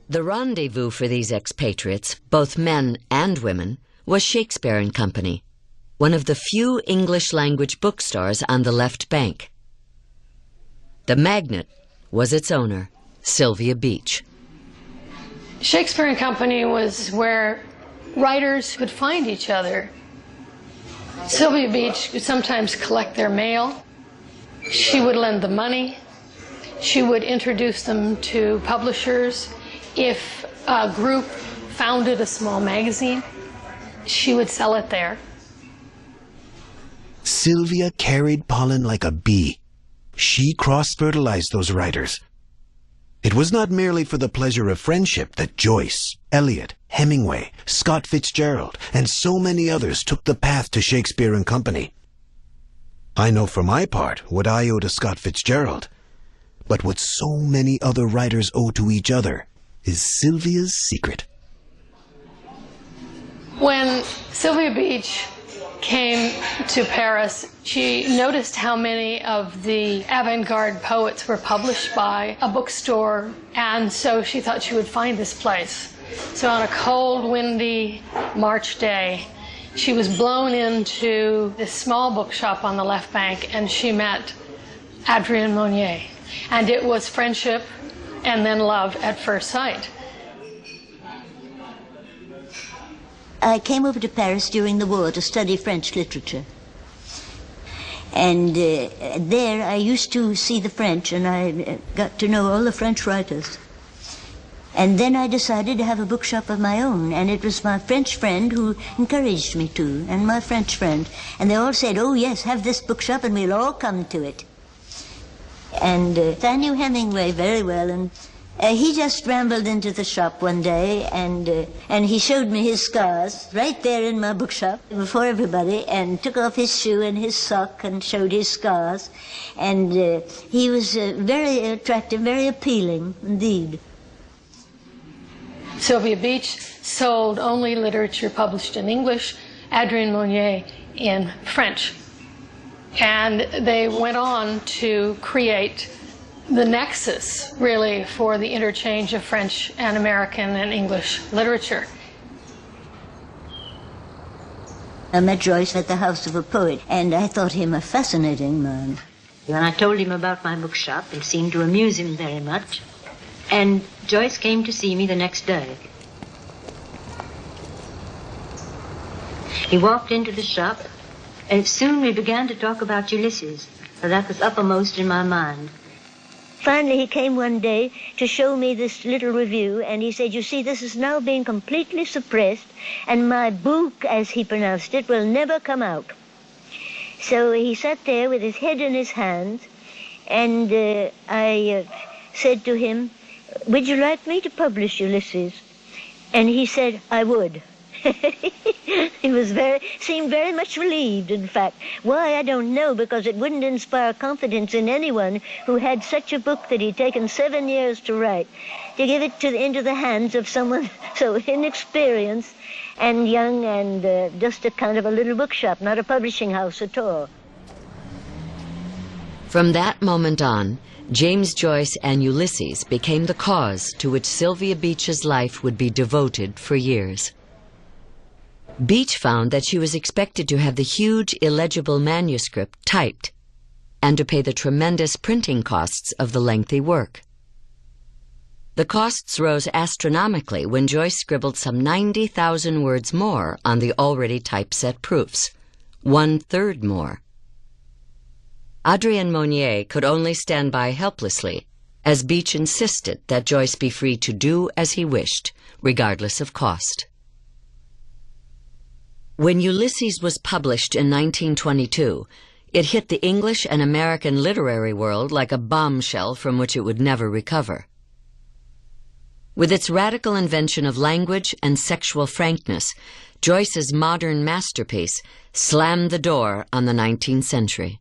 The rendezvous for these expatriates, both men and women, was Shakespeare and Company, one of the few English-language bookstores on the left bank. The magnet was its owner, Sylvia Beach. Shakespeare and Company was where writers could find each other. Sylvia Beach would sometimes collect their mail. She would lend the money. She would introduce them to publishers. If a group founded a small magazine, she would sell it there. Sylvia carried pollen like a bee. She cross-fertilized those writers. It was not merely for the pleasure of friendship that Joyce, Eliot, Hemingway, Scott Fitzgerald, and so many others took the path to Shakespeare and Company. I know for my part what I owe to Scott Fitzgerald, but what so many other writers owe to each other is Sylvia's secret. When Sylvia Beach came to Paris, she noticed how many of the avant-garde poets were published by a bookstore, and so she thought she would find this place. So on a cold, windy March day, she was blown into this small bookshop on the left bank, and she met Adrienne Monnier. And it was friendship and then love at first sight. I came over to Paris during the war to study French literature. And there I used to see the French, and I got to know all the French writers. And then I decided to have a bookshop of my own, and it was my French friend who encouraged me to, and my French friend. And they all said, "Oh yes, have this bookshop and we'll all come to it." And I knew Hemingway very well, and he just rambled into the shop one day, and he showed me his scars right there in my bookshop before everybody, and took off his shoe and his sock and showed his scars. And he was very attractive, very appealing indeed. Sylvia Beach sold only literature published in English, Adrienne Monnier in French. And they went on to create the nexus, really, for the interchange of French and American and English literature. I met Joyce at the house of a poet, and I thought him a fascinating man. When I told him about my bookshop, it seemed to amuse him very much. And Joyce came to see me the next day. He walked into the shop, and soon we began to talk about Ulysses, for that was uppermost in my mind. Finally, he came one day to show me this little review, and he said, "You see, this is now being completely suppressed, and my book, as he pronounced it, will never come out." So he sat there with his head in his hands, and I said to him, "Would you like me to publish Ulysses?" And he said, "I would." He seemed very much relieved, in fact. Why, I don't know, because it wouldn't inspire confidence in anyone who had such a book that he'd taken 7 years to write, to give it into the hands of someone so inexperienced and young and just a kind of a little bookshop, not a publishing house at all. From that moment on, James Joyce and Ulysses became the cause to which Sylvia Beach's life would be devoted for years. Beach found that she was expected to have the huge, illegible manuscript typed and to pay the tremendous printing costs of the lengthy work. The costs rose astronomically when Joyce scribbled some 90,000 words more on the already typeset proofs, 1/3 more. Adrienne Monnier could only stand by helplessly as Beach insisted that Joyce be free to do as he wished, regardless of cost. When Ulysses was published in 1922, it hit the English and American literary world like a bombshell from which it would never recover. With its radical invention of language and sexual frankness, Joyce's modern masterpiece slammed the door on the 19th century.